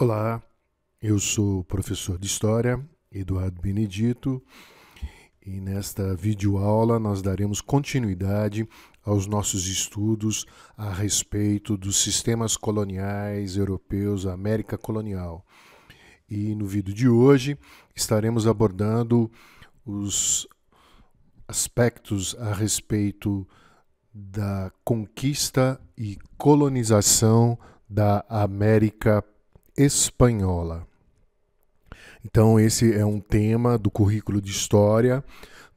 Olá, eu sou o professor de História, Eduardo Benedito, e nesta videoaula nós daremos continuidade aos nossos estudos a respeito dos sistemas coloniais europeus, a América colonial. E no vídeo de hoje estaremos abordando os aspectos a respeito da conquista e colonização da América espanhola. Então esse é um tema do currículo de História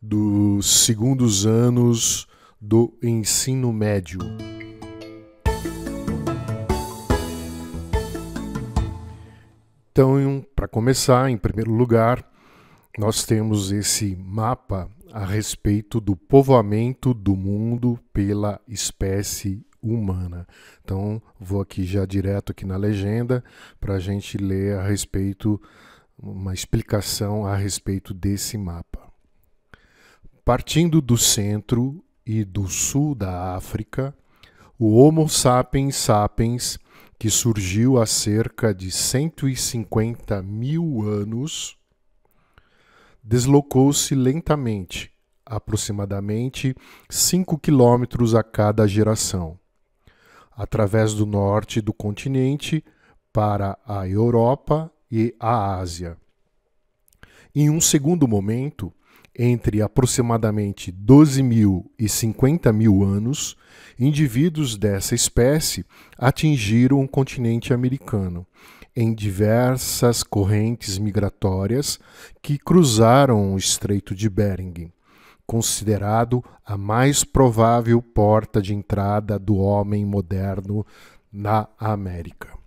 dos segundos anos do ensino médio. Então, para começar, em primeiro lugar, nós temos esse mapa a respeito do povoamento do mundo pela espécie humana. Então, vou aqui já direto aqui na legenda para a gente ler a respeito, uma explicação a respeito desse mapa. Partindo do centro e do sul da África, o Homo sapiens sapiens, que surgiu há cerca de 150 mil anos, deslocou-se lentamente, aproximadamente 5 quilômetros a cada geração, através do norte do continente para a Europa e a Ásia. Em um segundo momento, entre aproximadamente 12 mil e 50 mil anos, indivíduos dessa espécie atingiram o continente americano em diversas correntes migratórias que cruzaram o Estreito de Bering, considerado a mais provável porta de entrada do homem moderno na América.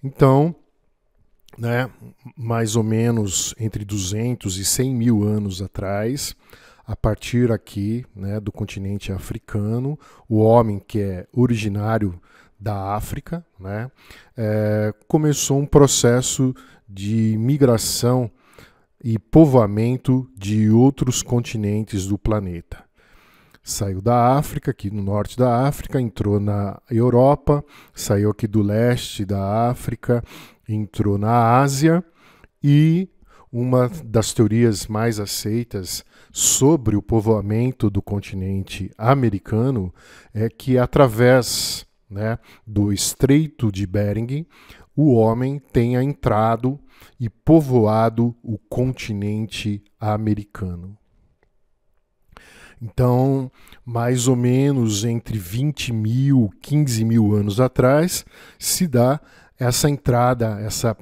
Então, mais ou menos entre 200 e 100 mil anos atrás, a partir aqui do continente africano, o homem que é originário da África, começou um processo de migração e povoamento de outros continentes do planeta. Saiu da África, aqui no norte da África, entrou na Europa, saiu aqui do leste da África, entrou na Ásia, e uma das teorias mais aceitas sobre o povoamento do continente americano é que através do Estreito de Bering, o homem tenha entrado e povoado o continente americano. Então, mais ou menos entre 20 mil e 15 mil anos atrás, se dá essa entrada, essa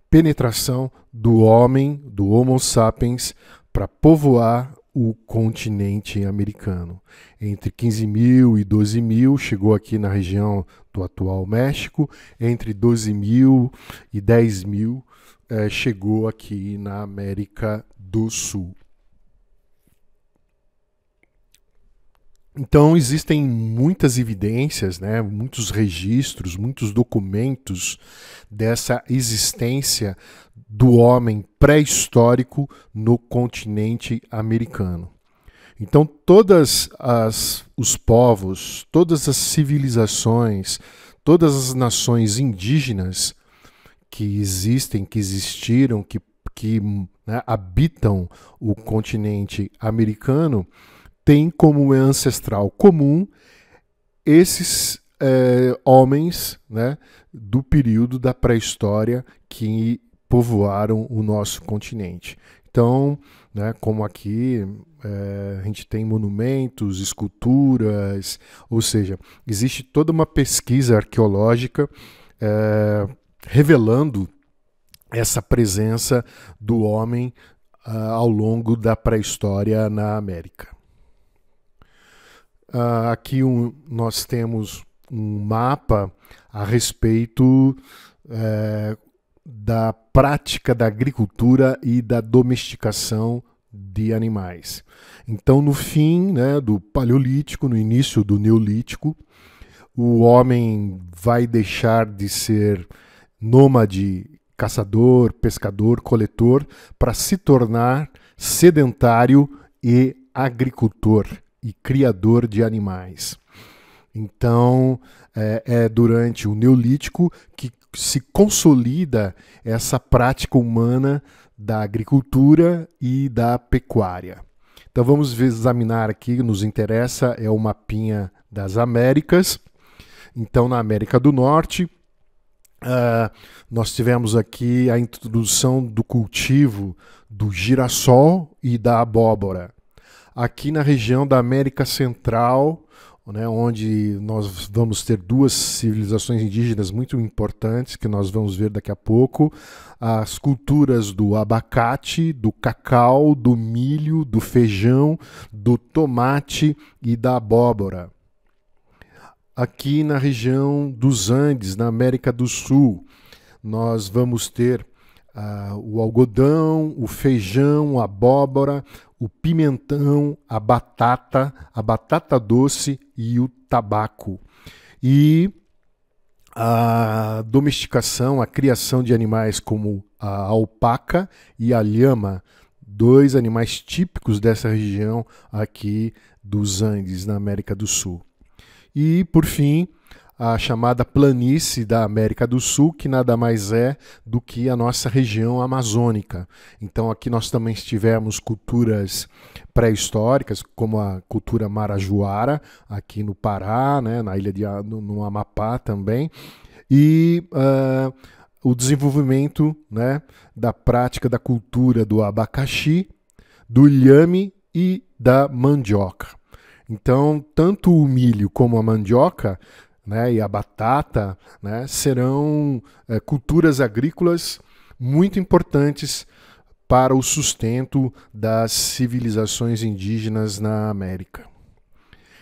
penetração do homem, do Homo sapiens, para povoar o continente americano. Entre 15 mil e 12 mil, chegou aqui na região do atual México. Entre 12 mil e 10 mil, chegou aqui na América do Sul. Então, existem muitas evidências, muitos registros, muitos documentos dessa existência do homem pré-histórico no continente americano. Então, todos os povos, todas as civilizações, todas as nações indígenas que existem, que existiram, que habitam o continente americano, tem como ancestral comum esses homens do período da pré-história que povoaram o nosso continente. Então, como aqui a gente tem monumentos, esculturas, ou seja, existe toda uma pesquisa arqueológica revelando essa presença do homem ao longo da pré-história na América. Aqui nós temos um mapa a respeito da prática da agricultura e da domesticação de animais. Então, no fim do Paleolítico, no início do Neolítico, o homem vai deixar de ser nômade, caçador, pescador, coletor, para se tornar sedentário e agricultor e criador de animais. Então, é durante o Neolítico que se consolida essa prática humana da agricultura e da pecuária. Então vamos examinar aqui, nos interessa, é o mapinha das Américas. Então na América do Norte, nós tivemos aqui a introdução do cultivo do girassol e da abóbora. Aqui na região da América Central, né, onde nós vamos ter duas civilizações indígenas muito importantes, que nós vamos ver daqui a pouco, as culturas do abacate, do cacau, do milho, do feijão, do tomate e da abóbora. Aqui na região dos Andes, na América do Sul, nós vamos ter o algodão, o feijão, a abóbora, o pimentão, a batata doce e o tabaco. E a domesticação, a criação de animais como a alpaca e a lhama, dois animais típicos dessa região aqui dos Andes, na América do Sul. E, por fim, a chamada planície da América do Sul, que nada mais é do que a nossa região amazônica. Então aqui nós também tivemos culturas pré-históricas, como a cultura marajoara, aqui no Pará, né, na ilha no Amapá também, e o desenvolvimento, né, da prática da cultura do abacaxi, do inhame e da mandioca. Então, tanto o milho como a mandioca, né, e a batata, né, serão culturas agrícolas muito importantes para o sustento das civilizações indígenas na América.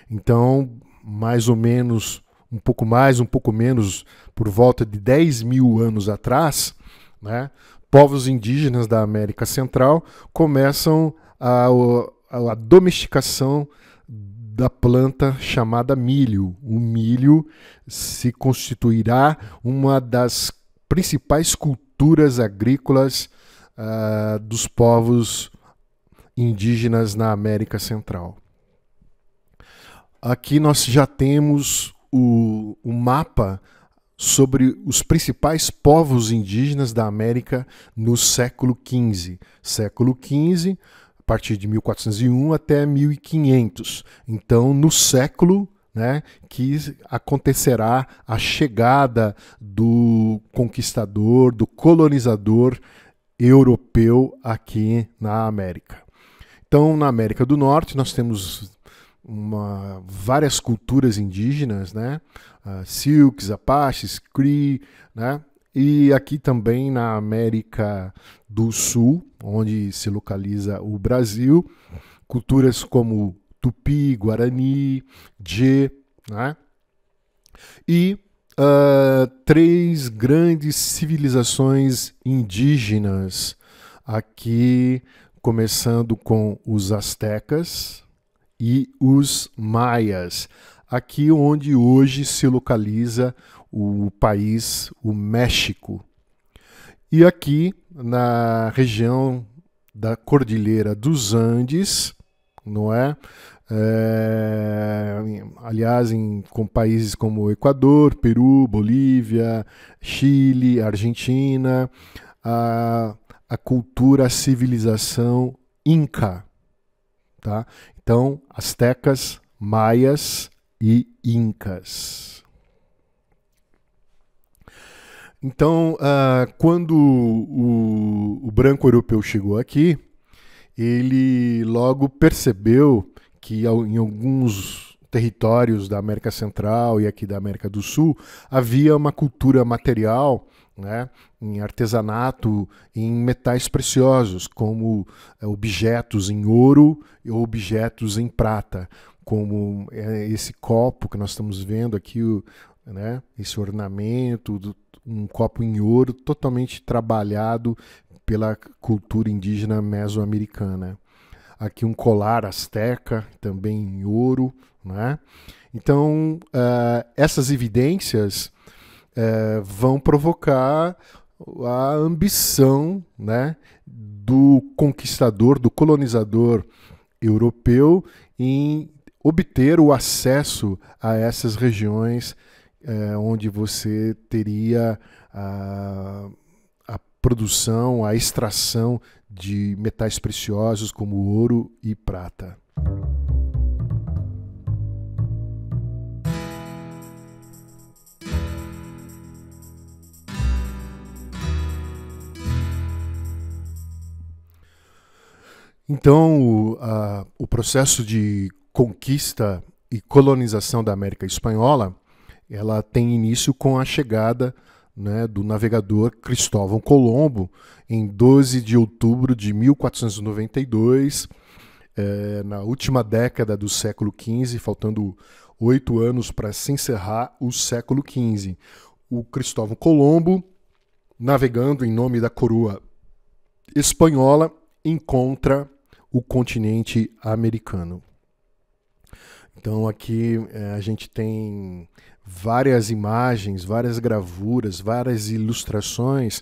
Então, mais ou menos, um pouco mais, um pouco menos, por volta de 10 mil anos atrás, né, povos indígenas da América Central começam a domesticação da planta chamada milho. O milho se constituirá uma das principais culturas agrícolas dos povos indígenas na América Central. Aqui nós já temos o mapa sobre os principais povos indígenas da América no século XV. Século XV, a partir de 1401 até 1500. Então, no século, né, que acontecerá a chegada do conquistador, do colonizador europeu aqui na América. Então, na América do Norte, nós temos várias culturas indígenas, né? Silks, Apaches, Cree, né? E aqui também na América do Sul, onde se localiza o Brasil, culturas como Tupi, Guarani, Dje, né? E três grandes civilizações indígenas aqui, começando com os astecas e os maias, aqui onde hoje se localiza o país, o México. E aqui na região da Cordilheira dos Andes, não é? Aliás, com países como Equador, Peru, Bolívia, Chile, Argentina, a cultura, a civilização Inca. Tá? Então, astecas, maias e incas. Então, quando o branco europeu chegou aqui, ele logo percebeu que em alguns territórios da América Central e aqui da América do Sul havia uma cultura material, né, em artesanato, em metais preciosos, como objetos em ouro e objetos em prata, como esse copo que nós estamos vendo aqui, né, esse ornamento, um copo em ouro totalmente trabalhado pela cultura indígena mesoamericana. Aqui um colar asteca, também em ouro, né? Então, essas evidências vão provocar a ambição, né, do conquistador, do colonizador europeu em obter o acesso a essas regiões onde você teria a produção, a extração de metais preciosos como ouro e prata. Então, o processo de conquista e colonização da América Espanhola, ela tem início com a chegada, né, do navegador Cristóvão Colombo em 12 de outubro de 1492, na última década do século XV, faltando 8 anos para se encerrar o século XV. O Cristóvão Colombo, navegando em nome da coroa espanhola, encontra o continente americano. Então aqui a gente tem várias imagens, várias gravuras, várias ilustrações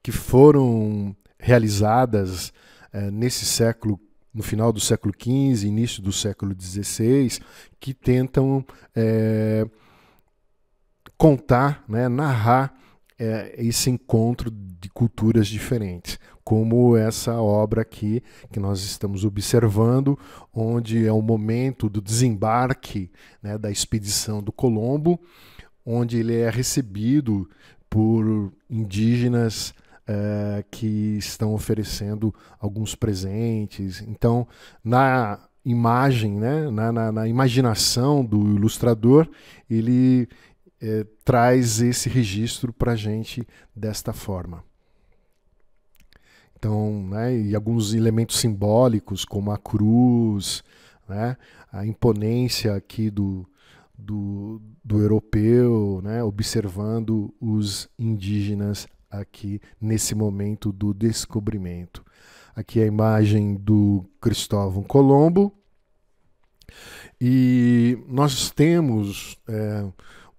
que foram realizadas nesse século, no final do século XV, início do século XVI, que tentam contar, né, narrar esse encontro de culturas diferentes, como essa obra aqui que nós estamos observando, onde é o momento do desembarque, né, da expedição do Colombo, onde ele é recebido por indígenas que estão oferecendo alguns presentes. Então, na imagem, né, na imaginação do ilustrador, ele traz esse registro para a gente desta forma. Então, né, e alguns elementos simbólicos, como a cruz, né, a imponência aqui do europeu, né, observando os indígenas aqui nesse momento do descobrimento. Aqui a imagem do Cristóvão Colombo. E nós temos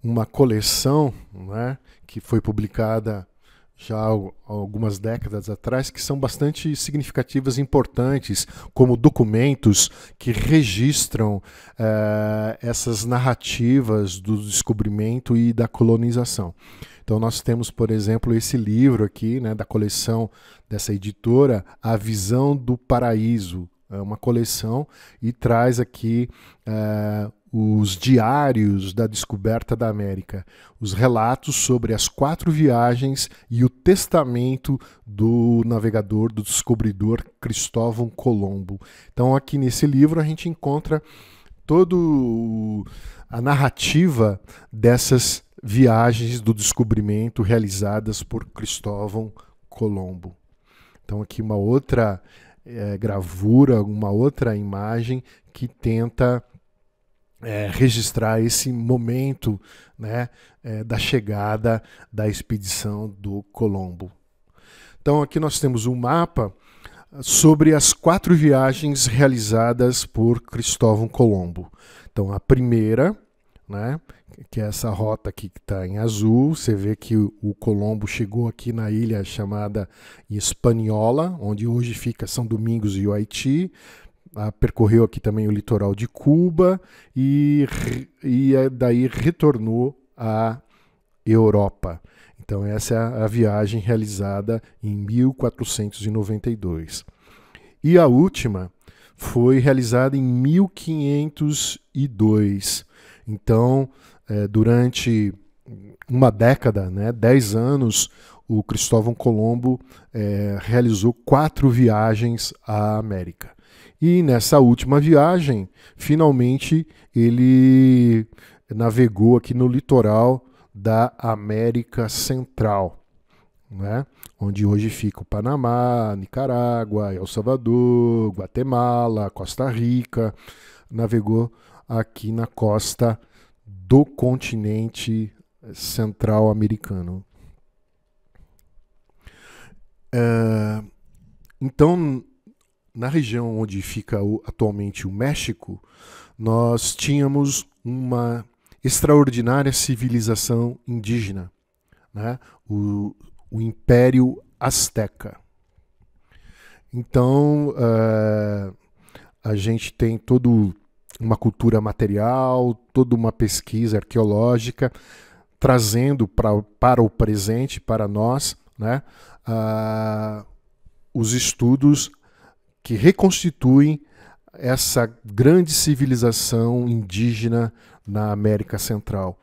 uma coleção, né, que foi publicada já há algumas décadas atrás, que são bastante significativas e importantes, como documentos que registram essas narrativas do descobrimento e da colonização. Então nós temos, por exemplo, esse livro aqui, né, da coleção dessa editora, A Visão do Paraíso. É uma coleção e traz aqui os diários da descoberta da América, os relatos sobre as 4 viagens e o testamento do navegador, do descobridor Cristóvão Colombo. Então aqui nesse livro a gente encontra toda a narrativa dessas viagens do descobrimento realizadas por Cristóvão Colombo. Então aqui uma outra gravura, uma outra imagem que tenta registrar esse momento, né, da chegada da expedição do Colombo. Então aqui nós temos um mapa sobre as 4 viagens realizadas por Cristóvão Colombo. Então a primeira, né, que é essa rota aqui que está em azul, você vê que o Colombo chegou aqui na ilha chamada Hispaniola, onde hoje fica São Domingos e o Haiti, percorreu aqui também o litoral de Cuba e daí retornou à Europa. Então essa é a viagem realizada em 1492. E a última foi realizada em 1502. Então, durante uma década, né, 10 anos, o Cristóvão Colombo realizou 4 viagens à América. E nessa última viagem, finalmente, ele navegou aqui no litoral da América Central, né? Onde hoje fica o Panamá, Nicarágua, El Salvador, Guatemala, Costa Rica. Navegou aqui na costa do continente central americano. Então, na região onde fica atualmente o México, nós tínhamos uma extraordinária civilização indígena, né? O Império Azteca. Então, a gente tem todo uma cultura material, toda uma pesquisa arqueológica, trazendo para o presente, para nós, né, os estudos que reconstituem essa grande civilização indígena na América Central,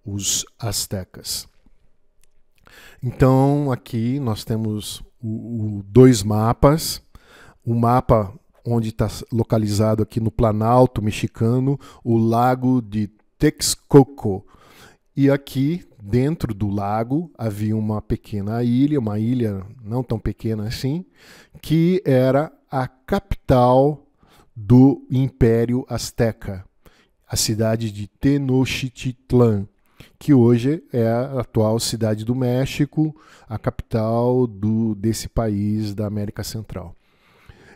os astecas. Então, aqui nós temos dois mapas. Um mapa onde está localizado aqui no Planalto mexicano, o Lago de Texcoco. E aqui, dentro do lago, havia uma pequena ilha, uma ilha não tão pequena assim, que era a capital do Império Azteca, a cidade de Tenochtitlan, que hoje é a atual cidade do México, a capital desse país da América Central.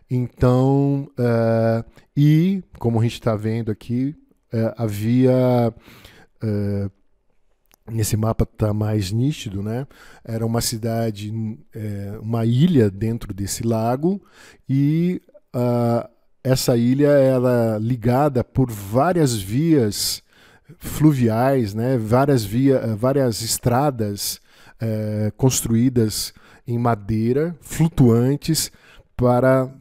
Então, e como a gente está vendo aqui, havia, nesse mapa está mais nítido, né? Era uma cidade, uma ilha dentro desse lago, e essa ilha era ligada por várias vias fluviais, né? Várias estradas construídas em madeira, flutuantes, para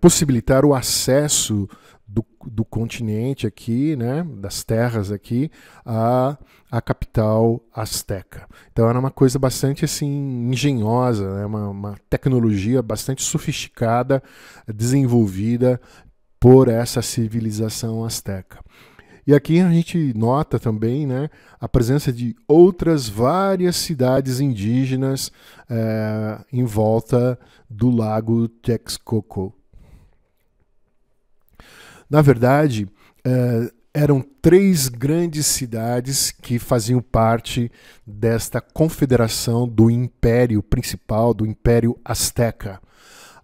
possibilitar o acesso do continente aqui, né, das terras aqui, à capital azteca. Então era uma coisa bastante assim engenhosa, né, uma tecnologia bastante sofisticada, desenvolvida por essa civilização azteca. E aqui a gente nota também, né, a presença de outras várias cidades indígenas em volta do lago Texcoco. Na verdade, eram 3 grandes cidades que faziam parte desta confederação do império principal, do Império Azteca.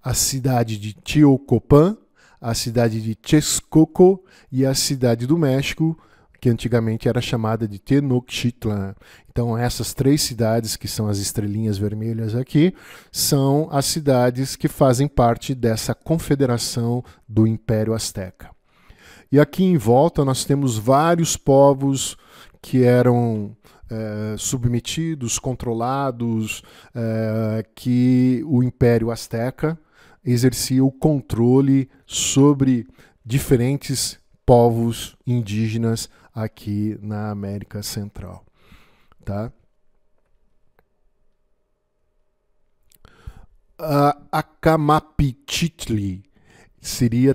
A cidade de Teocopan, a cidade de Texcoco e a cidade do México, que antigamente era chamada de Tenochtitlan. Então essas 3 cidades, que são as estrelinhas vermelhas aqui, são as cidades que fazem parte dessa confederação do Império Azteca. E aqui em volta nós temos vários povos que eram submetidos, controlados, que o Império Azteca exercia o controle sobre diferentes povos indígenas aqui na América Central. Tá? Acamapichtli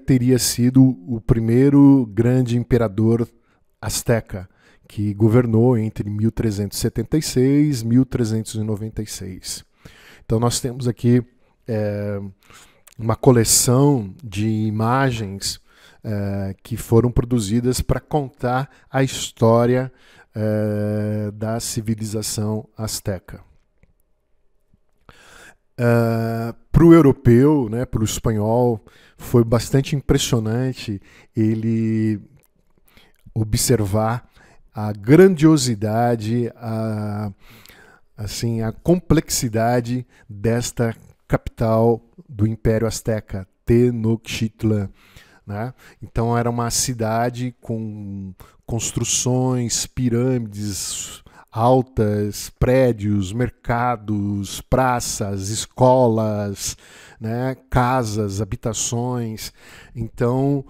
teria sido o primeiro grande imperador azteca, que governou entre 1376 e 1396. Então nós temos aqui uma coleção de imagens que foram produzidas para contar a história da civilização azteca. Para o europeu, né, para o espanhol, foi bastante impressionante ele observar a grandiosidade, a complexidade desta capital do Império Azteca, Tenochtitlan. Né? Então era uma cidade com construções, pirâmides altas, prédios, mercados, praças, escolas, né? Casas, habitações. Então,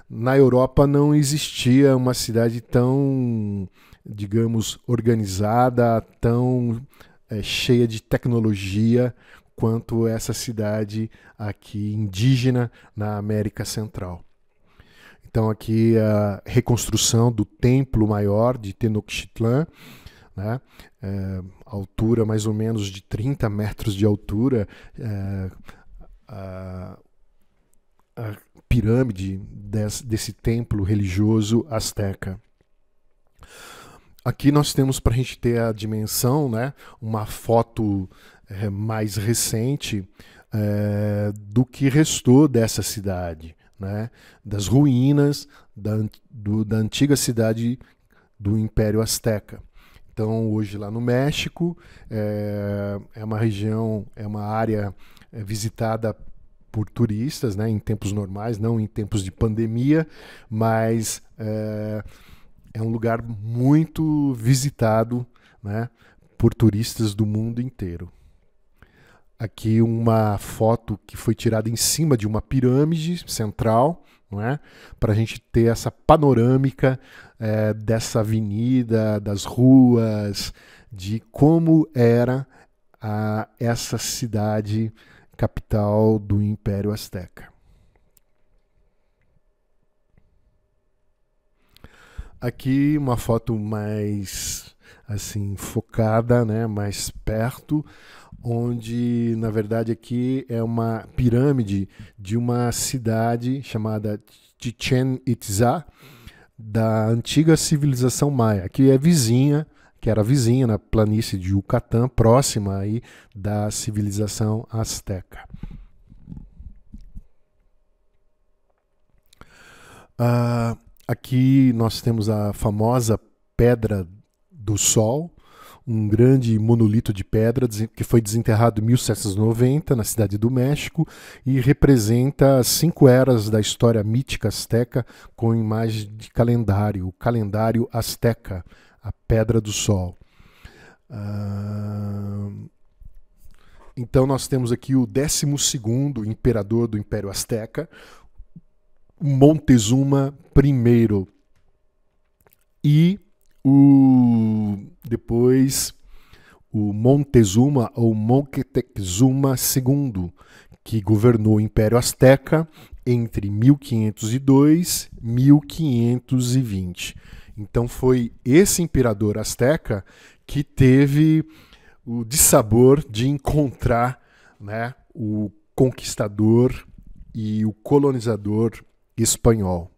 na Europa não existia uma cidade tão, digamos, organizada, tão cheia de tecnologia quanto essa cidade aqui indígena na América Central. Então aqui a reconstrução do templo maior de Tenochtitlan, né? Altura mais ou menos de 30 metros de altura, a pirâmide desse templo religioso azteca. Aqui nós temos, para a gente ter a dimensão, né, uma foto mais recente do que restou dessa cidade, né, das ruínas da antiga cidade do Império Azteca. Então, hoje lá no México, é uma região, é uma área visitada por turistas, né, em tempos normais, não em tempos de pandemia, mas é um lugar muito visitado, né, por turistas do mundo inteiro. Aqui uma foto que foi tirada em cima de uma pirâmide central, não é? Para a gente ter essa panorâmica dessa avenida, das ruas, de como era essa cidade capital do Império Azteca. Aqui uma foto mais assim focada, né, mais perto, onde na verdade aqui é uma pirâmide de uma cidade chamada Chichén Itzá, da antiga civilização maia, que é vizinha, que era vizinha na planície de Yucatán, próxima aí da civilização azteca. Aqui nós temos a famosa Pedra do Sol, um grande monolito de pedra que foi desenterrado em 1790 na cidade do México e representa 5 eras da história mítica azteca com imagem de calendário, o calendário azteca, a Pedra do Sol. Então nós temos aqui o 12º imperador do Império Azteca, Montezuma I, e depois o Montezuma ou Moctezuma II, que governou o Império Azteca entre 1502 e 1520. Então foi esse imperador azteca que teve o dissabor de encontrar, né, o conquistador e o colonizador espanhol.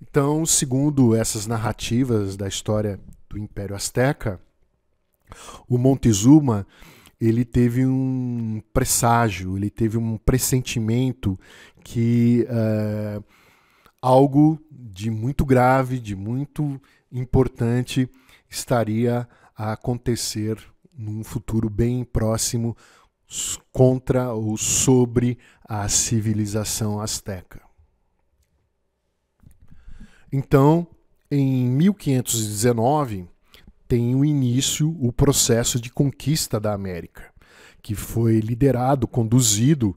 Então, segundo essas narrativas da história do Império Azteca, o Montezuma ele teve um presságio, ele teve um pressentimento que algo de muito grave, de muito importante estaria a acontecer num futuro bem próximo contra ou sobre a civilização azteca. Então, em 1519, tem o início o processo de conquista da América, que foi liderado, conduzido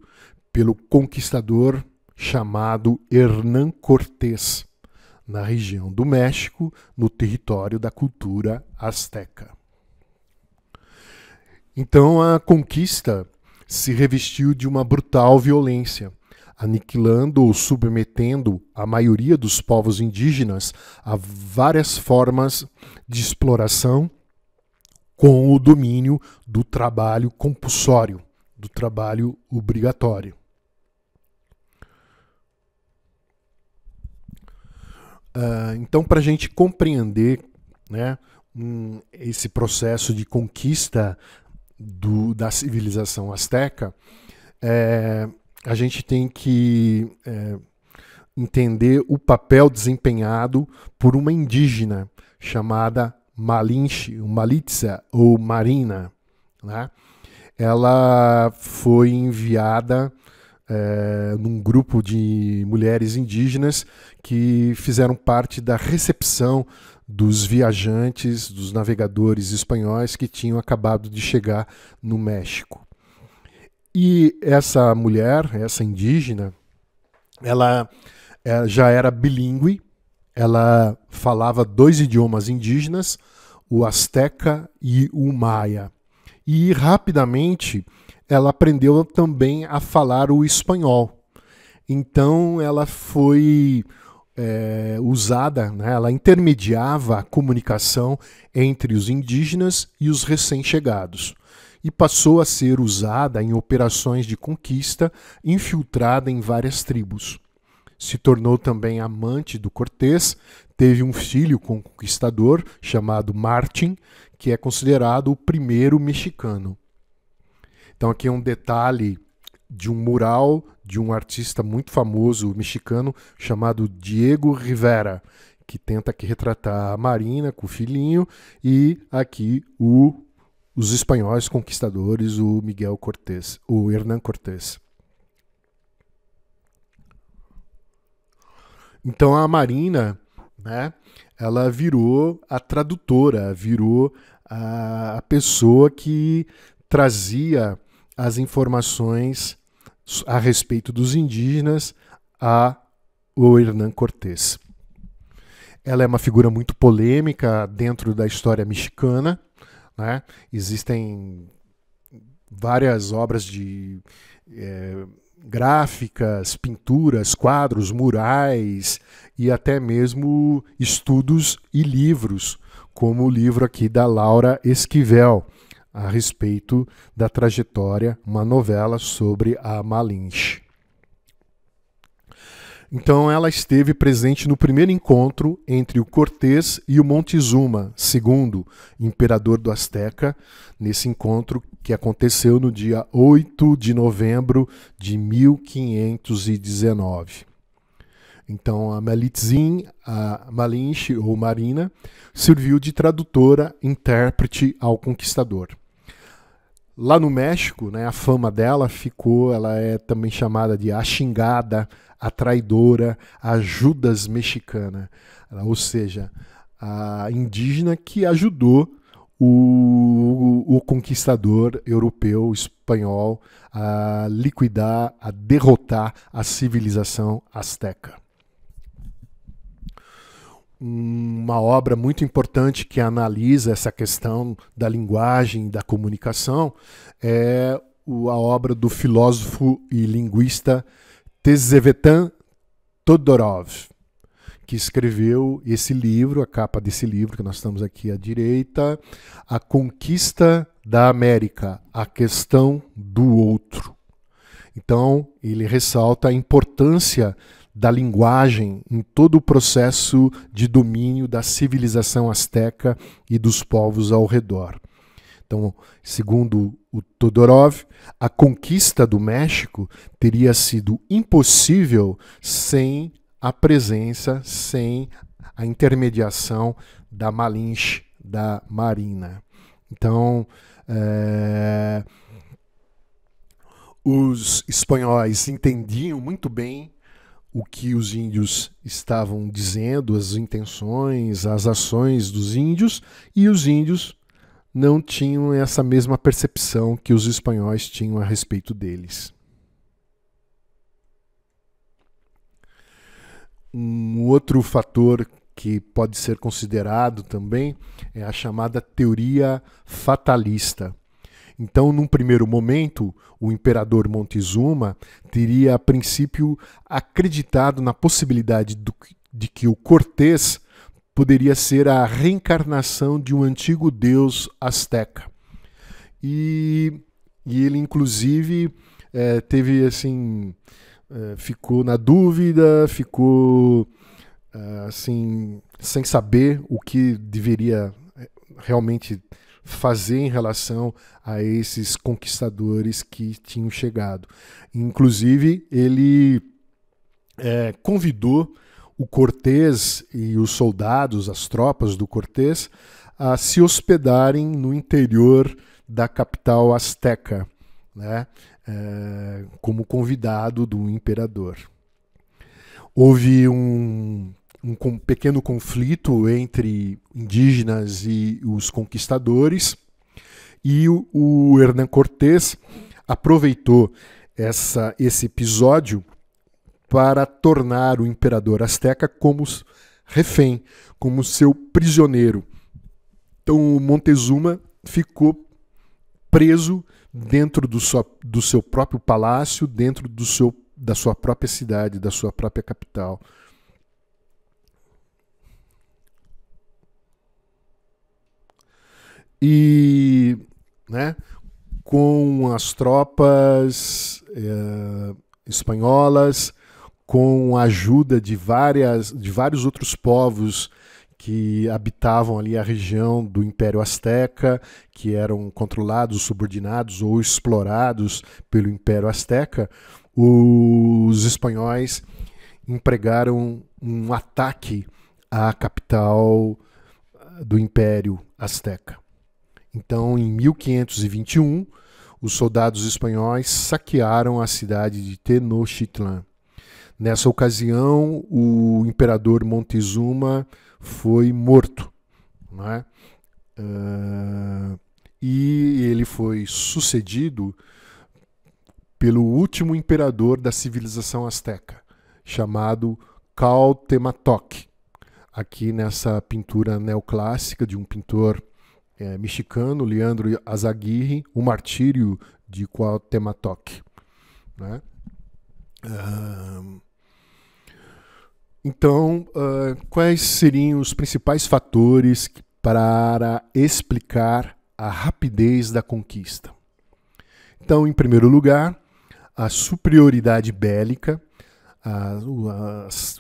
pelo conquistador chamado Hernán Cortés, na região do México, no território da cultura azteca. Então a conquista se revestiu de uma brutal violência, aniquilando ou submetendo a maioria dos povos indígenas a várias formas de exploração com o domínio do trabalho compulsório, do trabalho obrigatório. Então, para a gente compreender, né, esse processo de conquista da civilização azteca, a gente tem que entender o papel desempenhado por uma indígena chamada Malinche, Malitza ou Marina, né? Ela foi enviada num grupo de mulheres indígenas que fizeram parte da recepção dos viajantes, dos navegadores espanhóis que tinham acabado de chegar no México. E essa mulher, essa indígena, ela já era bilíngue, ela falava 2 idiomas indígenas, o asteca e o maia. E rapidamente ela aprendeu também a falar o espanhol. Então ela foi usada, né? Ela intermediava a comunicação entre os indígenas e os recém-chegados. E passou a ser usada em operações de conquista, infiltrada em várias tribos. Se tornou também amante do Cortés, teve um filho com o conquistador chamado Martín, que é considerado o primeiro mexicano. Então aqui é um detalhe de um mural de um artista muito famoso mexicano chamado Diego Rivera, que tenta aqui retratar a Marina com o filhinho, e aqui o os espanhóis conquistadores, o Miguel Cortés, o Hernán Cortés. Então a Marina, né, ela virou a tradutora, virou a pessoa que trazia as informações a respeito dos indígenas a o Hernán Cortés. Ela é uma figura muito polêmica dentro da história mexicana, né? Existem várias obras de gráficas, pinturas, quadros, murais e até mesmo estudos e livros, como o livro aqui da Laura Esquivel, a respeito da trajetória, uma novela sobre a Malinche. Então ela esteve presente no primeiro encontro entre o Cortés e o Montezuma, segundo imperador do Azteca, nesse encontro que aconteceu no dia 8 de novembro de 1519. Então a Malitzin, a Malinche ou Marina, serviu de tradutora, intérprete ao conquistador. Lá no México, né, a fama dela ficou, ela é também chamada de a xingada, a traidora, a Judas mexicana, ou seja, a indígena que ajudou o conquistador europeu, espanhol, a liquidar, a derrotar a civilização azteca. Uma obra muito importante que analisa essa questão da linguagem, da comunicação, é a obra do filósofo e linguista Tezzevetan Todorov, que escreveu esse livro, a capa desse livro que nós estamos aqui à direita, A Conquista da América, a questão do outro. Então, ele ressalta a importância da linguagem em todo o processo de domínio da civilização azteca e dos povos ao redor. Então, segundo o Todorov, a conquista do México teria sido impossível sem a presença, sem a intermediação da Malinche, da Marina. Então, os espanhóis entendiam muito bem o que os índios estavam dizendo, as intenções, as ações dos índios, e os índios não tinham essa mesma percepção que os espanhóis tinham a respeito deles. Um outro fator que pode ser considerado também é a chamada teoria fatalista. Então, num primeiro momento, o imperador Montezuma teria, a princípio, acreditado na possibilidade de que o Cortés poderia ser a reencarnação de um antigo deus azteca. E ele, inclusive, teve assim, ficou na dúvida, ficou assim, sem saber o que deveria realmente fazer em relação a esses conquistadores que tinham chegado. Inclusive, ele convidou o Cortés e os soldados, as tropas do Cortés, a se hospedarem no interior da capital azteca, né, como convidado do imperador. Houve um pequeno conflito entre indígenas e os conquistadores, e o Hernán Cortés aproveitou esse episódio para tornar o imperador azteca como refém, como seu prisioneiro. Então o Montezuma ficou preso dentro do seu próprio palácio, dentro da sua própria cidade, da sua própria capital. E, né, com as tropas espanholas, com a ajuda de vários outros povos que habitavam ali a região do Império Azteca, que eram controlados, subordinados ou explorados pelo Império Azteca, os espanhóis empregaram um ataque à capital do Império Azteca. Então, em 1521, os soldados espanhóis saquearam a cidade de Tenochtitlan. Nessa ocasião, o imperador Montezuma foi morto, né? E ele foi sucedido pelo último imperador da civilização asteca, chamado Cuauhtémoc, aqui nessa pintura neoclássica de um pintor mexicano, Leandro Azaguirre, O Martírio de Cuauhtémoc, né? Então, quais seriam os principais fatores para explicar a rapidez da conquista? Então, em primeiro lugar, a superioridade bélica,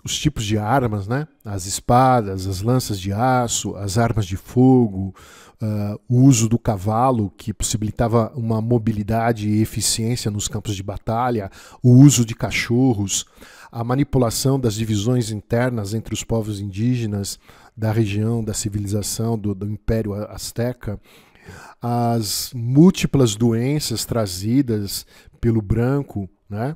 os tipos de armas, né? As espadas, as lanças de aço, as armas de fogo, o uso do cavalo, que possibilitava uma mobilidade e eficiência nos campos de batalha, o uso de cachorros, a manipulação das divisões internas entre os povos indígenas da região da civilização do Império Azteca, as múltiplas doenças trazidas pelo branco, né?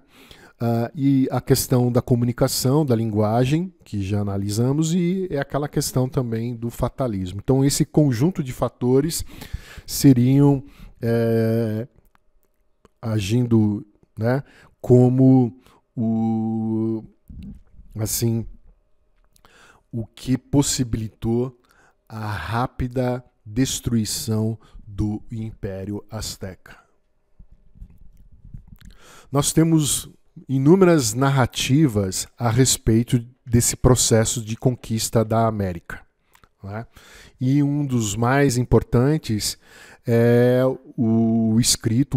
E a questão da comunicação, da linguagem, que já analisamos, e é aquela questão também do fatalismo. Então, esse conjunto de fatores seriam agindo, né, como o que possibilitou a rápida destruição do Império Azteca. Nós temos inúmeras narrativas a respeito desse processo de conquista da América, né? E um dos mais importantes é o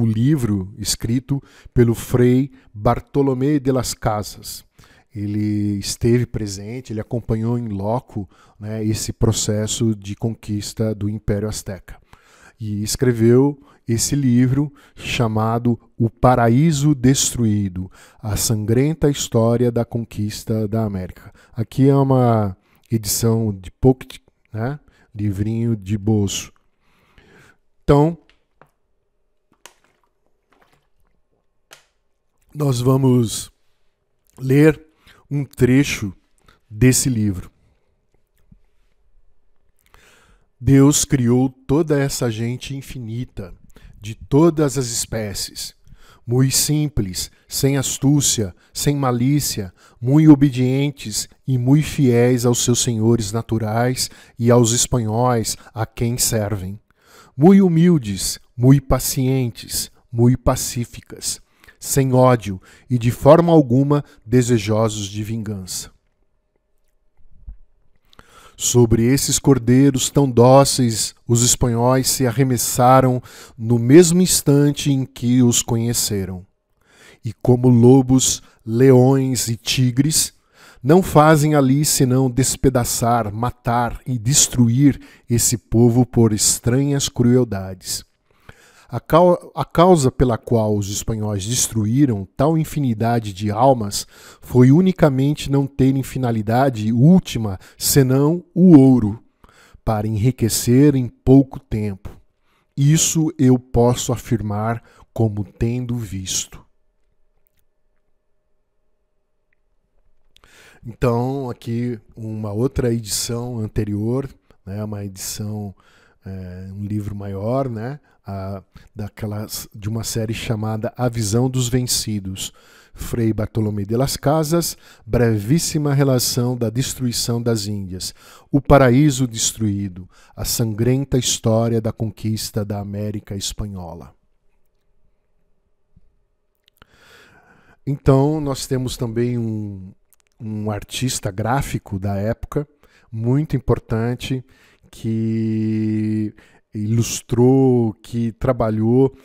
livro escrito pelo Frei Bartolomé de las Casas. Ele esteve presente, ele acompanhou em loco, né, esse processo de conquista do Império Azteca. E escreveu esse livro chamado O Paraíso Destruído, a sangrenta história da conquista da América. Aqui é uma edição de pocket, né, livrinho de bolso. Então, nós vamos ler um trecho desse livro. Deus criou toda essa gente infinita, de todas as espécies, muito simples, sem astúcia, sem malícia, muito obedientes e muito fiéis aos seus senhores naturais e aos espanhóis a quem servem. Muito humildes, muito pacientes, muito pacíficas, sem ódio e de forma alguma desejosos de vingança. Sobre esses cordeiros tão dóceis, os espanhóis se arremessaram no mesmo instante em que os conheceram. E como lobos, leões e tigres, não fazem ali senão despedaçar, matar e destruir esse povo por estranhas crueldades. A causa pela qual os espanhóis destruíram tal infinidade de almas foi unicamente não terem finalidade última senão o ouro, para enriquecer em pouco tempo. Isso eu posso afirmar como tendo visto. Então, aqui uma outra edição anterior, né, uma edição, um livro maior, né, de uma série chamada A Visão dos Vencidos, Frei Bartolomé de las Casas, brevíssima relação da destruição das Índias, o paraíso destruído, a sangrenta história da conquista da América Espanhola. Então, nós temos também um artista gráfico da época, muito importante, que ilustrou, que trabalhou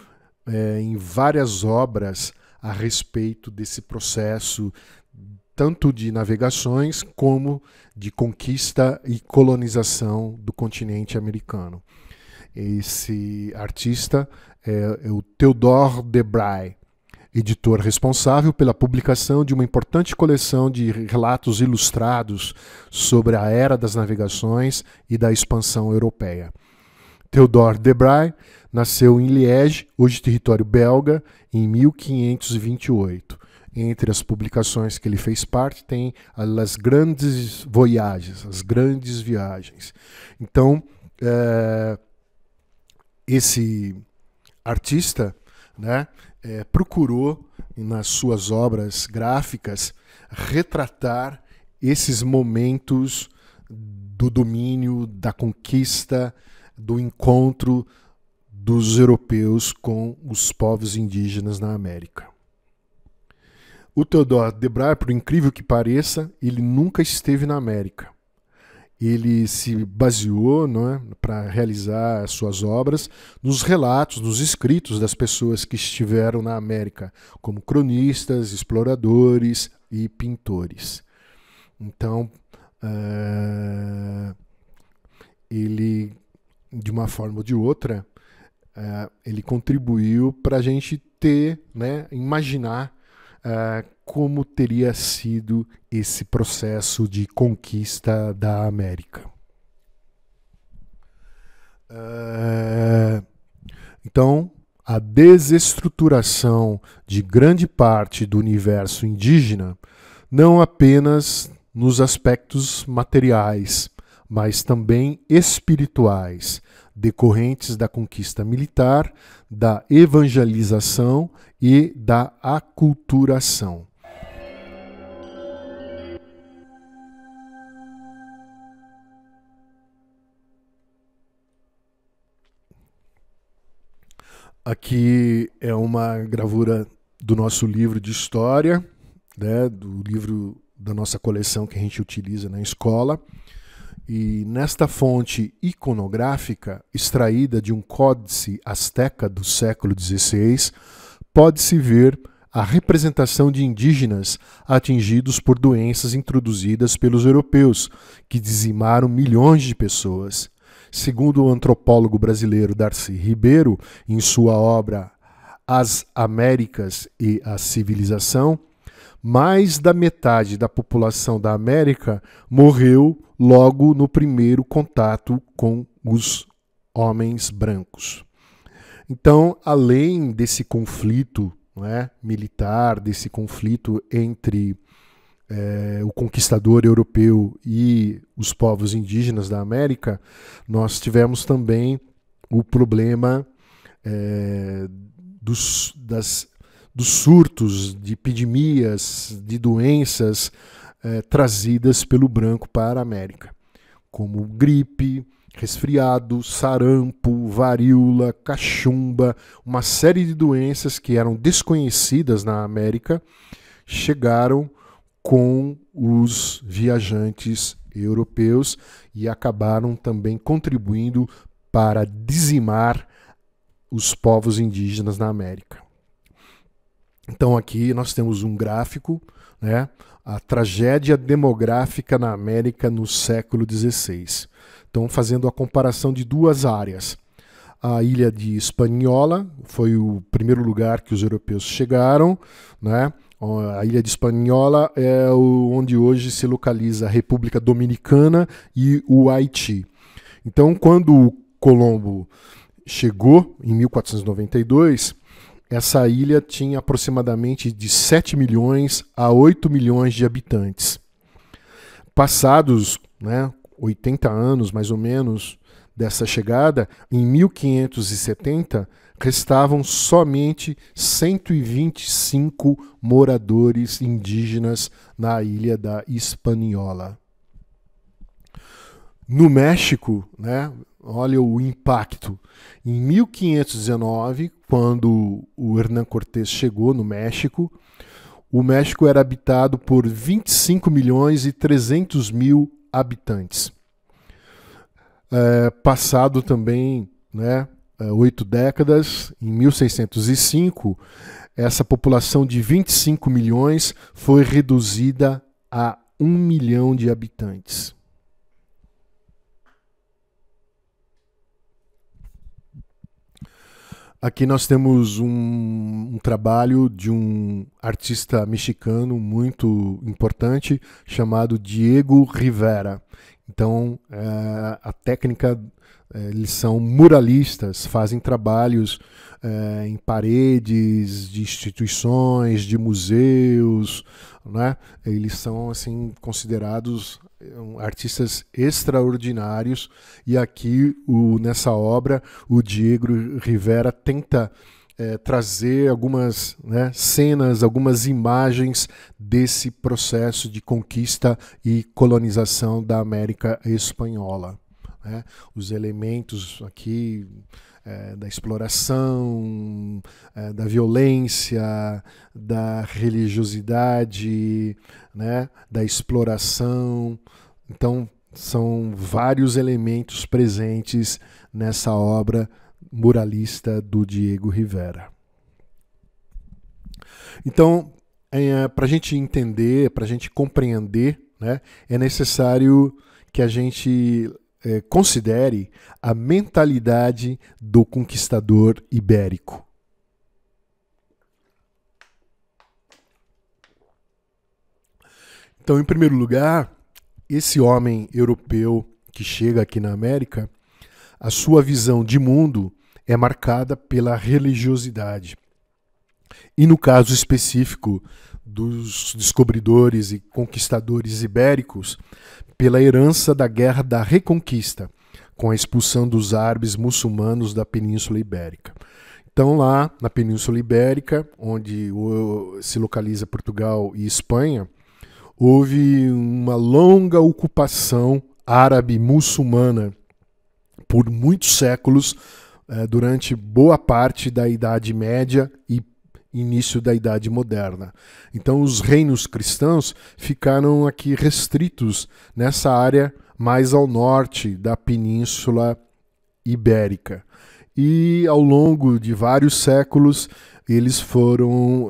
em várias obras a respeito desse processo, tanto de navegações como de conquista e colonização do continente americano. Esse artista é o Theodore de Bry, editor responsável pela publicação de uma importante coleção de relatos ilustrados sobre a era das navegações e da expansão europeia. Theodore de Bry nasceu em Liège, hoje território belga, em 1528. Entre as publicações que ele fez parte tem as Grandes Voyages, as Grandes Viagens. Então, esse artista, né, procurou, nas suas obras gráficas, retratar esses momentos do domínio, da conquista, do encontro dos europeus com os povos indígenas na América. O Theodore de Bry, por incrível que pareça, ele nunca esteve na América. Ele se baseou, para realizar as suas obras nos relatos, nos escritos das pessoas que estiveram na América, como cronistas, exploradores e pintores. Então, ele, de uma forma ou de outra, ele contribuiu para a gente ter, imaginar como teria sido esse processo de conquista da América. Então, a desestruturação de grande parte do universo indígena, não apenas nos aspectos materiais, mas também espirituais, decorrentes da conquista militar, da evangelização e da aculturação. Aqui é uma gravura do nosso livro de história, do livro da nossa coleção que a gente utiliza na escola. E nesta fonte iconográfica, extraída de um códice asteca do século XVI, pode-se ver a representação de indígenas atingidos por doenças introduzidas pelos europeus, que dizimaram milhões de pessoas. Segundo o antropólogo brasileiro Darcy Ribeiro, em sua obra As Américas e a Civilização, mais da metade da população da América morreu logo no primeiro contato com os homens brancos. Então, além desse conflito militar, desse conflito entre o conquistador europeu e os povos indígenas da América, nós tivemos também o problema dos surtos de epidemias, de doenças trazidas pelo branco para a América, como gripe, resfriado, sarampo, varíola, cachumba, uma série de doenças que eram desconhecidas na América, chegaram com os viajantes europeus e acabaram também contribuindo para dizimar os povos indígenas na América. Então aqui nós temos um gráfico, a tragédia demográfica na América no século XVI. Então, fazendo a comparação de duas áreas. A ilha de Hispaniola foi o primeiro lugar que os europeus chegaram, A ilha de Hispaniola é onde hoje se localiza a República Dominicana e o Haiti. Então, quando o Colombo chegou, em 1492, essa ilha tinha aproximadamente de 7 milhões a 8 milhões de habitantes. Passados 80 anos, mais ou menos, dessa chegada, em 1570, restavam somente 125 moradores indígenas na ilha da Hispaniola. No México, olha o impacto. Em 1519, quando o Hernán Cortés chegou no México, o México era habitado por 25 milhões e 300 mil habitantes. Passado também 8 décadas, em 1605, essa população de 25 milhões foi reduzida a 1 milhão de habitantes. Aqui nós temos um trabalho de um artista mexicano muito importante chamado Diego Rivera. Então, a técnica, eles são muralistas, fazem trabalhos em paredes de instituições, de museus, né? Eles são assim considerados artistas extraordinários, e aqui nessa obra o Diego Rivera tenta trazer algumas cenas, algumas imagens desse processo de conquista e colonização da América Espanhola. Né? Os elementos aqui da exploração, da violência, da religiosidade, né? Da exploração. Então, são vários elementos presentes nessa obra muralista do Diego Rivera. Então, para a gente entender, para a gente compreender, né, é necessário que a gente considere a mentalidade do conquistador ibérico. Então, em primeiro lugar, esse homem europeu que chega aqui na América, a sua visão de mundo é marcada pela religiosidade. E no caso específico dos descobridores e conquistadores ibéricos, pela herança da Guerra da Reconquista, com a expulsão dos árabes muçulmanos da Península Ibérica. Então, lá na Península Ibérica, onde se localiza Portugal e Espanha, houve uma longa ocupação árabe-muçulmana por muitos séculos, durante boa parte da Idade Média e início da Idade Moderna. Então, os reinos cristãos ficaram aqui restritos nessa área mais ao norte da Península Ibérica. E, ao longo de vários séculos, eles foram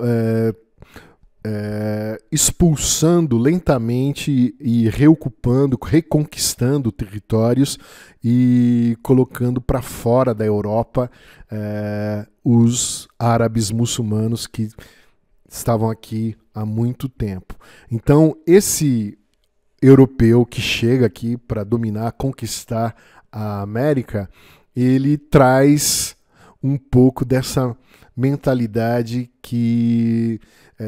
expulsando lentamente e reocupando, reconquistando territórios e colocando para fora da Europa os árabes muçulmanos que estavam aqui há muito tempo. Então, esse europeu que chega aqui para dominar, conquistar a América, ele traz um pouco dessa mentalidade que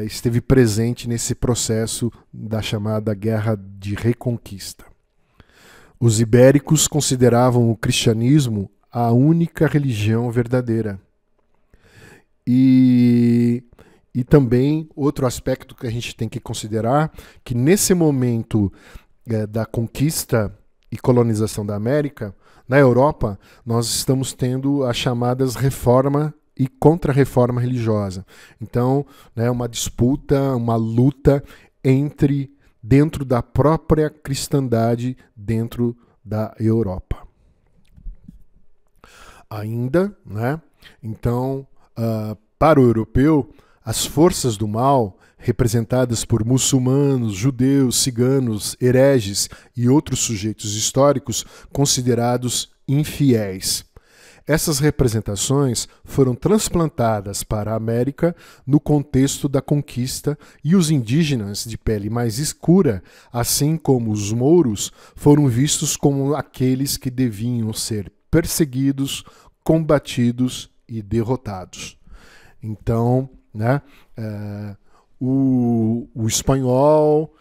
esteve presente nesse processo da chamada Guerra de Reconquista. Os ibéricos consideravam o cristianismo a única religião verdadeira. E também outro aspecto que a gente tem que considerar, que nesse momento da conquista e colonização da América, na Europa, nós estamos tendo as chamadas reforma e contra-reforma religiosa. Então, uma disputa, uma luta dentro da própria cristandade dentro da Europa. Ainda, então, para o europeu, as forças do mal, representadas por muçulmanos, judeus, ciganos, hereges e outros sujeitos históricos considerados infiéis. Essas representações foram transplantadas para a América no contexto da conquista, e os indígenas de pele mais escura, assim como os mouros, foram vistos como aqueles que deviam ser perseguidos, combatidos e derrotados. Então, o espanhol,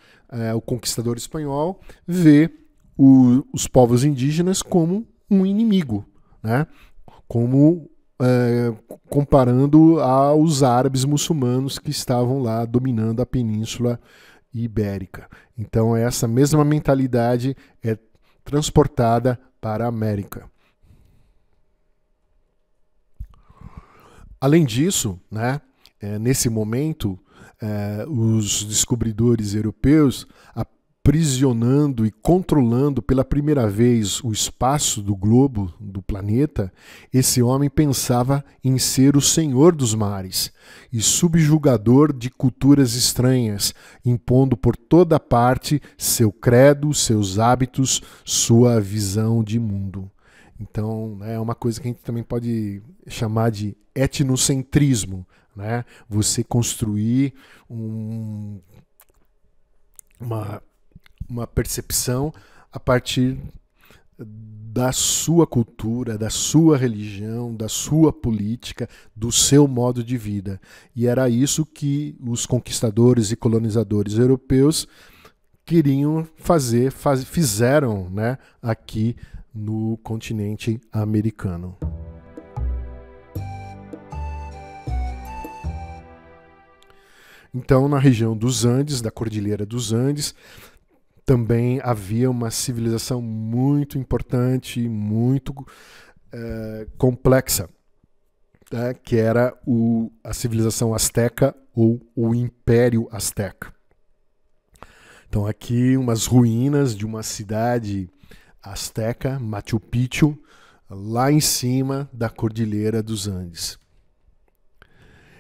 o conquistador espanhol, vê os povos indígenas como um inimigo, como comparando aos árabes muçulmanos que estavam lá dominando a Península Ibérica. Então, essa mesma mentalidade é transportada para a América. Além disso, nesse momento, os descobridores europeus, aprisionando e controlando pela primeira vez o espaço do globo, do planeta, esse homem pensava em ser o senhor dos mares e subjugador de culturas estranhas, impondo por toda parte seu credo, seus hábitos, sua visão de mundo. Então, é uma coisa que a gente também pode chamar de etnocentrismo, né? Você construir uma percepção a partir da sua cultura, da sua religião, da sua política, do seu modo de vida. E era isso que os conquistadores e colonizadores europeus queriam fazer, fizeram, né, aqui no continente americano. Então, na região dos Andes, da Cordilheira dos Andes, também havia uma civilização muito importante, muito complexa, né, que era a civilização asteca ou o Império Azteca. Então, aqui umas ruínas de uma cidade asteca, Machu Picchu, lá em cima da Cordilheira dos Andes.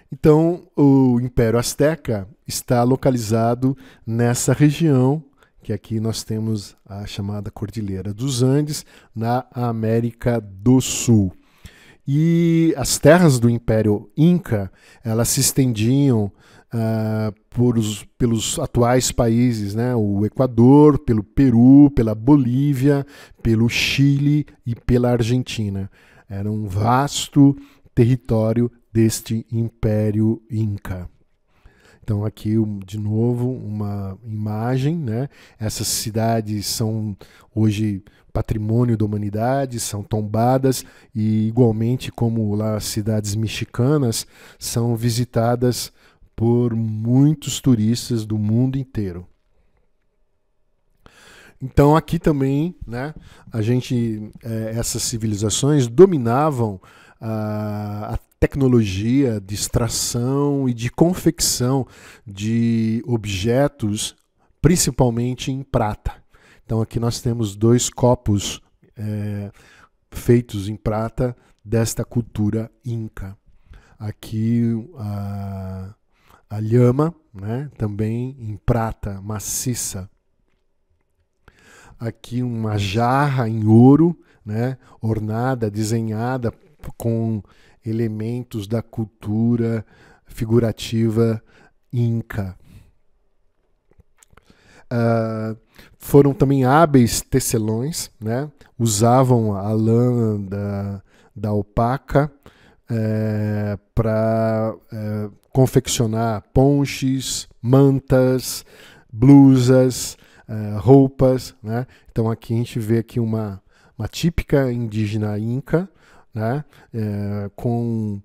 Então, o Império Azteca está localizado nessa região, que aqui nós temos a chamada Cordilheira dos Andes, na América do Sul. E as terras do Império Inca, elas se estendiam pelos atuais países, né? O Equador, pelo Peru, pela Bolívia, pelo Chile e pela Argentina. Era um vasto território deste Império Inca. Então aqui, de novo, uma imagem, né? Essas cidades são hoje patrimônio da humanidade, são tombadas e, igualmente como lá as cidades mexicanas, são visitadas por muitos turistas do mundo inteiro. Então aqui também, né, essas civilizações dominavam a tecnologia de extração e de confecção de objetos, principalmente em prata. Então aqui nós temos 2 copos feitos em prata desta cultura inca. Aqui a lhama, né, também em prata maciça. Aqui uma jarra em ouro, né, ornada, desenhada com elementos da cultura figurativa inca. Foram também hábeis tecelões, né? Usavam a lã da alpaca para confeccionar ponches, mantas, blusas, roupas, né? Então aqui a gente vê aqui uma típica indígena inca, né? Com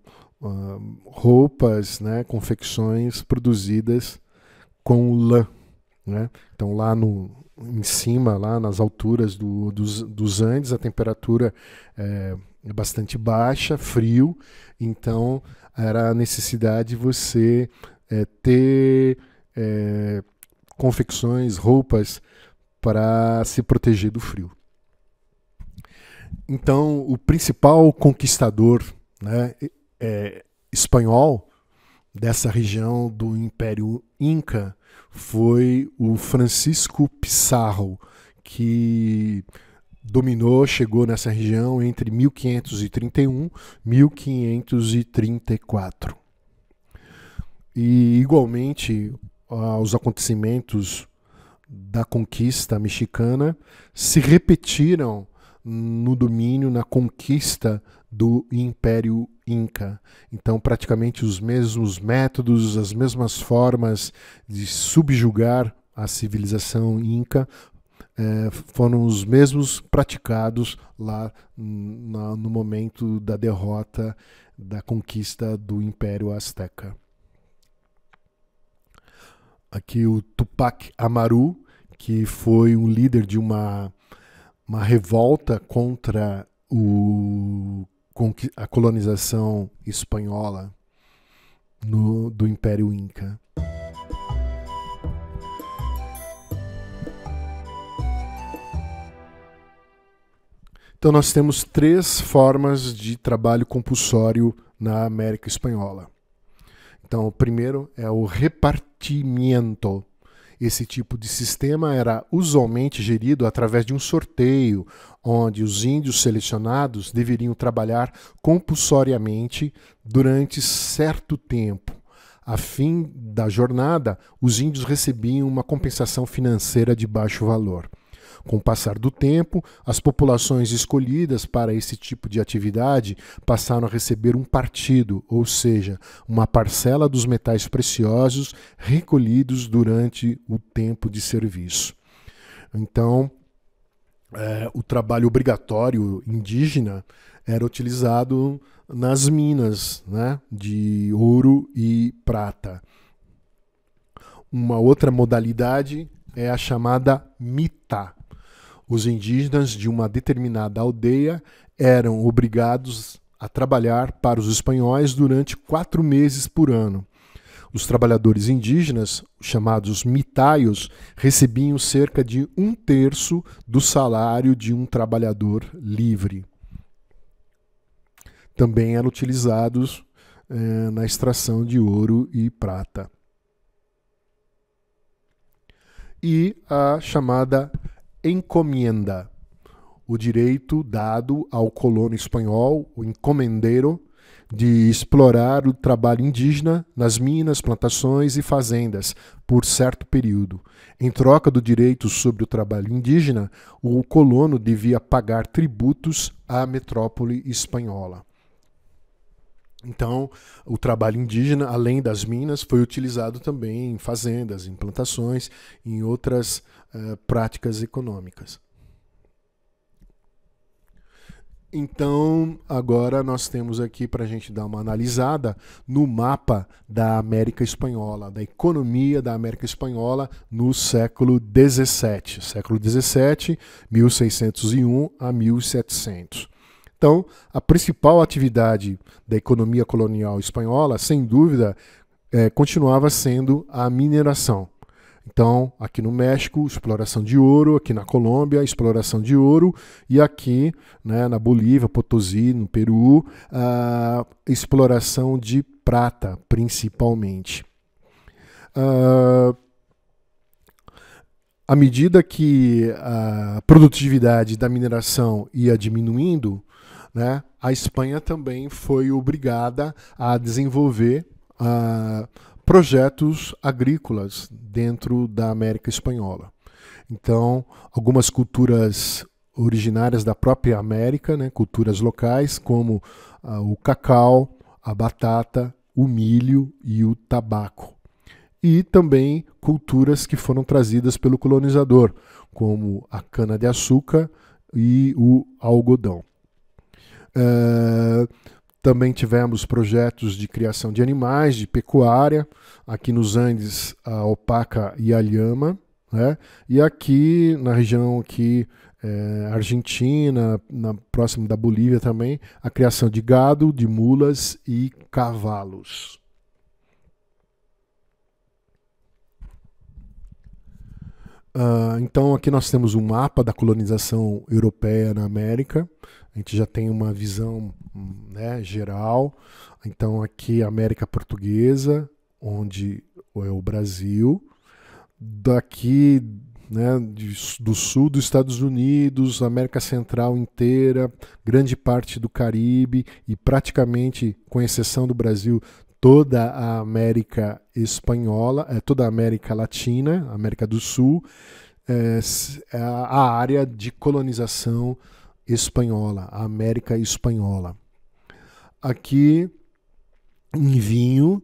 roupas, né? Confecções produzidas com lã, né? Então lá em cima, lá nas alturas dos Andes, a temperatura é bastante baixa, frio, então era a necessidade de você ter confecções, roupas para se proteger do frio. Então, o principal conquistador, né, espanhol dessa região do Império Inca foi o Francisco Pizarro, que chegou nessa região entre 1531 e 1534. E, igualmente, os acontecimentos da conquista mexicana se repetiram no domínio, na conquista do Império Inca. Então, praticamente os mesmos métodos, as mesmas formas de subjugar a civilização Inca foram os mesmos praticados lá no momento da derrota, da conquista do Império Azteca. Aqui o Tupac Amaru, que foi um líder de uma revolta contra a colonização espanhola do Império Inca. Então nós temos 3 formas de trabalho compulsório na América Espanhola. Então o primeiro é o repartimento. Esse tipo de sistema era usualmente gerido através de um sorteio, onde os índios selecionados deveriam trabalhar compulsoriamente durante certo tempo. A fim da jornada, os índios recebiam uma compensação financeira de baixo valor. Com o passar do tempo, as populações escolhidas para esse tipo de atividade passaram a receber um partido, ou seja, uma parcela dos metais preciosos recolhidos durante o tempo de serviço. Então, o trabalho obrigatório indígena era utilizado nas minas, né, de ouro e prata. Uma outra modalidade é a chamada mitá. Os indígenas de uma determinada aldeia eram obrigados a trabalhar para os espanhóis durante 4 meses por ano. Os trabalhadores indígenas, chamados mitaios, recebiam cerca de 1/3 do salário de um trabalhador livre. Também eram utilizados na extração de ouro e prata. E a chamada encomienda, o direito dado ao colono espanhol, o encomendeiro, de explorar o trabalho indígena nas minas, plantações e fazendas por certo período. Em troca do direito sobre o trabalho indígena, o colono devia pagar tributos à metrópole espanhola. Então, o trabalho indígena, além das minas, foi utilizado também em fazendas, em plantações, em outras práticas econômicas. Então, agora nós temos aqui para a gente dar uma analisada no mapa da América Espanhola, da economia da América Espanhola no século XVII. Século XVII, 1601 a 1700. Então, a principal atividade da economia colonial espanhola, sem dúvida, continuava sendo a mineração. Então, aqui no México, exploração de ouro, aqui na Colômbia, exploração de ouro, e aqui, né, na Bolívia, Potosí, no Peru, a exploração de prata, principalmente. À medida que a produtividade da mineração ia diminuindo, né, a Espanha também foi obrigada a desenvolver projetos agrícolas dentro da América Espanhola. Então, algumas culturas originárias da própria América, né, culturas locais, como o cacau, a batata, o milho e o tabaco. E também culturas que foram trazidas pelo colonizador, como a cana-de-açúcar e o algodão. Também tivemos projetos de criação de animais, de pecuária, aqui nos Andes, a alpaca e a lhama, né? E aqui na região aqui, Argentina, próximo da Bolívia também, a criação de gado, de mulas e cavalos. Então aqui nós temos um mapa da colonização europeia na América. A gente já tem uma visão, né, geral. Então aqui a América Portuguesa, onde é o Brasil. Daqui, né, do sul dos Estados Unidos, América Central inteira, grande parte do Caribe e praticamente, com exceção do Brasil, toda a América Espanhola, toda a América Latina, América do Sul, a área de colonização espanhola, a América Espanhola. Aqui, em vinho,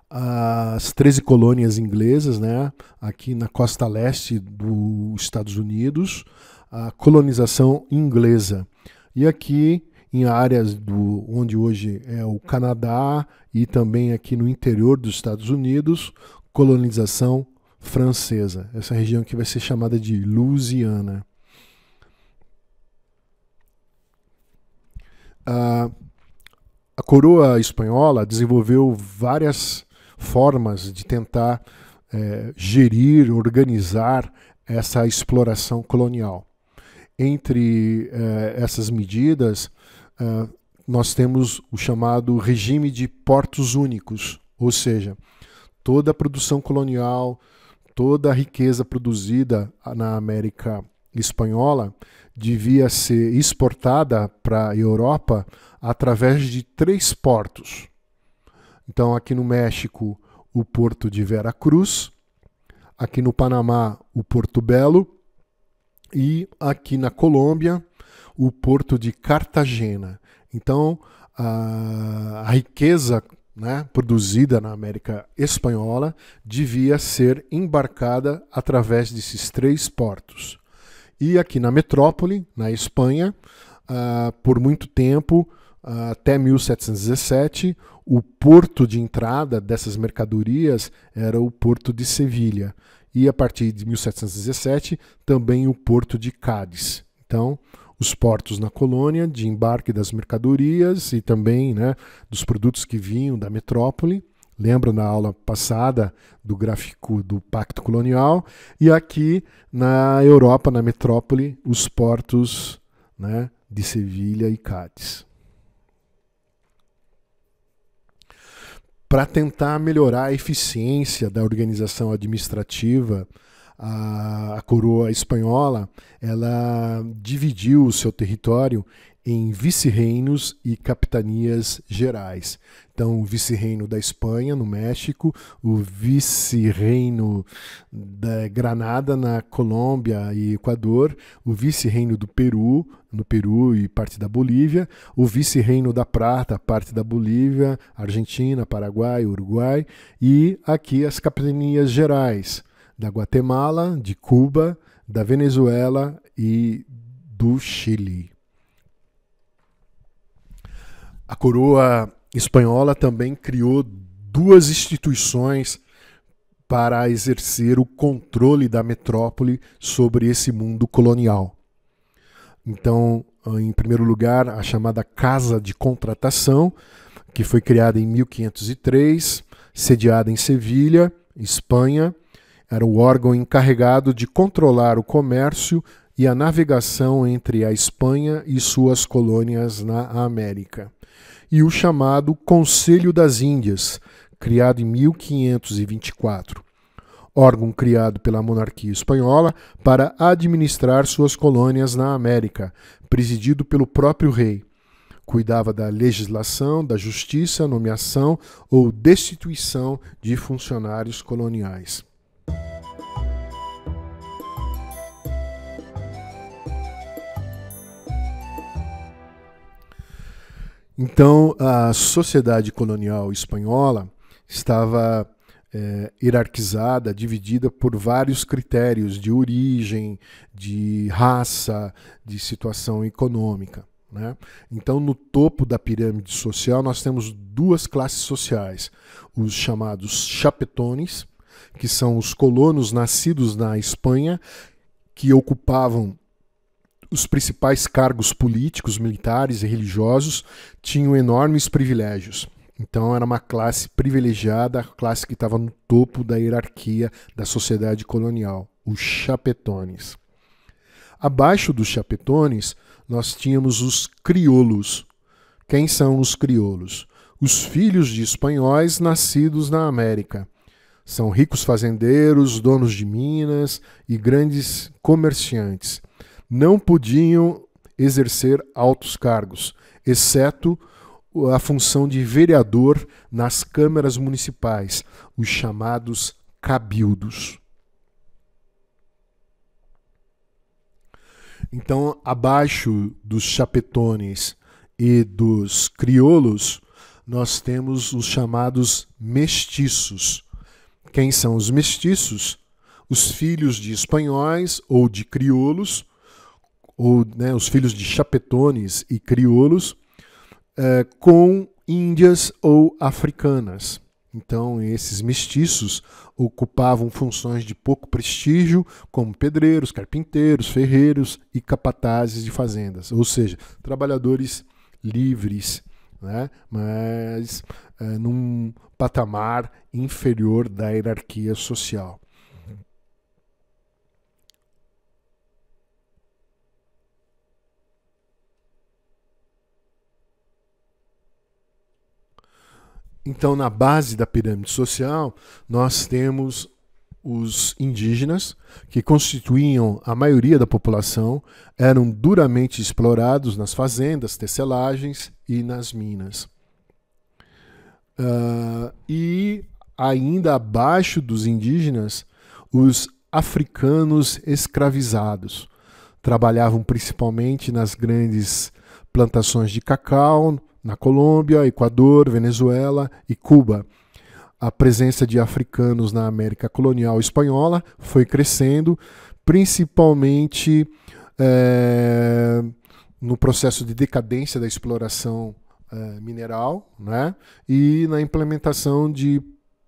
as 13 colônias inglesas, né, aqui na costa leste dos Estados Unidos, a colonização inglesa. E aqui, em áreas onde hoje é o Canadá e também aqui no interior dos Estados Unidos, colonização francesa. Essa região aqui vai ser chamada de Louisiana. A coroa espanhola desenvolveu várias formas de tentar gerir, organizar essa exploração colonial. Entre essas medidas, nós temos o chamado regime de portos únicos, ou seja, toda a produção colonial, toda a riqueza produzida na América Espanhola devia ser exportada para a Europa através de 3 portos. Então, aqui no México, o porto de Veracruz, aqui no Panamá, o Porto Belo, e aqui na Colômbia, o porto de Cartagena. Então, a riqueza, né, produzida na América Espanhola devia ser embarcada através desses 3 portos. E aqui na metrópole, na Espanha, por muito tempo, até 1717, o porto de entrada dessas mercadorias era o porto de Sevilha. E a partir de 1717, também o porto de Cádiz. Então, os portos na colônia de embarque das mercadorias e também, né, dos produtos que vinham da metrópole. Lembra na aula passada do gráfico do Pacto Colonial? E aqui na Europa, na metrópole, os portos, né, de Sevilha e Cádiz. Para tentar melhorar a eficiência da organização administrativa, a coroa espanhola ela dividiu o seu território em vice-reinos e capitanias gerais. Então, o vice-reino da Espanha, no México, o vice-reino da Granada, na Colômbia e Equador, o vice-reino do Peru, no Peru e parte da Bolívia, o vice-reino da Prata, parte da Bolívia, Argentina, Paraguai, Uruguai, e aqui as capitanias gerais, da Guatemala, de Cuba, da Venezuela e do Chile. A coroa espanhola também criou 2 instituições para exercer o controle da metrópole sobre esse mundo colonial. Então, em primeiro lugar, a chamada Casa de Contratação, que foi criada em 1503, sediada em Sevilha, Espanha. Era o órgão encarregado de controlar o comércio e a navegação entre a Espanha e suas colônias na América. E o chamado Conselho das Índias, criado em 1524, órgão criado pela monarquia espanhola para administrar suas colônias na América, presidido pelo próprio rei. Cuidava da legislação, da justiça, nomeação ou destituição de funcionários coloniais. Então, a sociedade colonial espanhola estava hierarquizada, dividida por vários critérios de origem, de raça, de situação econômica, né? Então, no topo da pirâmide social, nós temos 2 classes sociais. Os chamados chapetones, que são os colonos nascidos na Espanha, que ocupavam os principais cargos políticos, militares e religiosos, tinham enormes privilégios. Então era uma classe privilegiada, a classe que estava no topo da hierarquia da sociedade colonial, os chapetones. Abaixo dos chapetones, nós tínhamos os crioulos. Quem são os crioulos? Os filhos de espanhóis nascidos na América. São ricos fazendeiros, donos de minas e grandes comerciantes. Não podiam exercer altos cargos, exceto a função de vereador nas câmaras municipais, os chamados cabildos. Então, abaixo dos chapetones e dos crioulos, nós temos os chamados mestiços. Quem são os mestiços? Os filhos de espanhóis ou de crioulos, ou né, os filhos de chapetones e crioulos, com índias ou africanas. Então, esses mestiços ocupavam funções de pouco prestígio, como pedreiros, carpinteiros, ferreiros e capatazes de fazendas, ou seja, trabalhadores livres, né, mas num patamar inferior da hierarquia social. Então, na base da pirâmide social, nós temos os indígenas, que constituíam a maioria da população, eram duramente explorados nas fazendas, tecelagens e nas minas. E ainda abaixo dos indígenas, os africanos escravizados. Trabalhavam principalmente nas grandes plantações de cacau, na Colômbia, Equador, Venezuela e Cuba. A presença de africanos na América colonial espanhola foi crescendo, principalmente no processo de decadência da exploração mineral, né? E na implementação de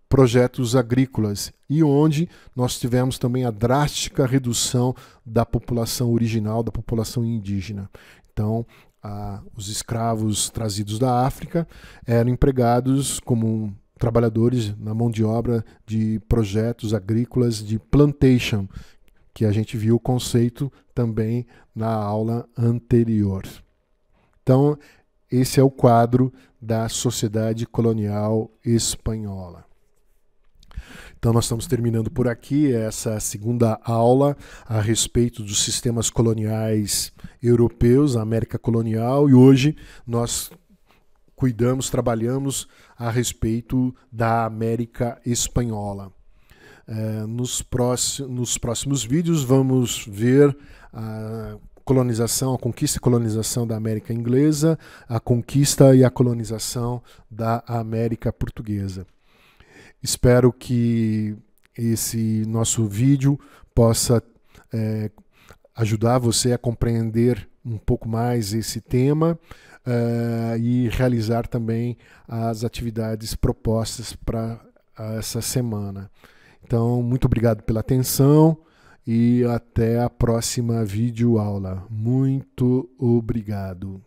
projetos agrícolas, e onde nós tivemos também a drástica redução da população original, da população indígena. Então, os escravos trazidos da África eram empregados como trabalhadores na mão de obra de projetos agrícolas de plantation, que a gente viu o conceito também na aula anterior. Então, esse é o quadro da sociedade colonial espanhola. Então, nós estamos terminando por aqui essa segunda aula a respeito dos sistemas coloniais europeus, a América colonial, e hoje nós trabalhamos a respeito da América espanhola. Nos próximos vídeos vamos ver a colonização, a conquista e colonização da América inglesa, a conquista e a colonização da América portuguesa. Espero que esse nosso vídeo possa ajudar você a compreender um pouco mais esse tema e realizar também as atividades propostas para essa semana. Então, muito obrigado pela atenção e até a próxima videoaula. Muito obrigado.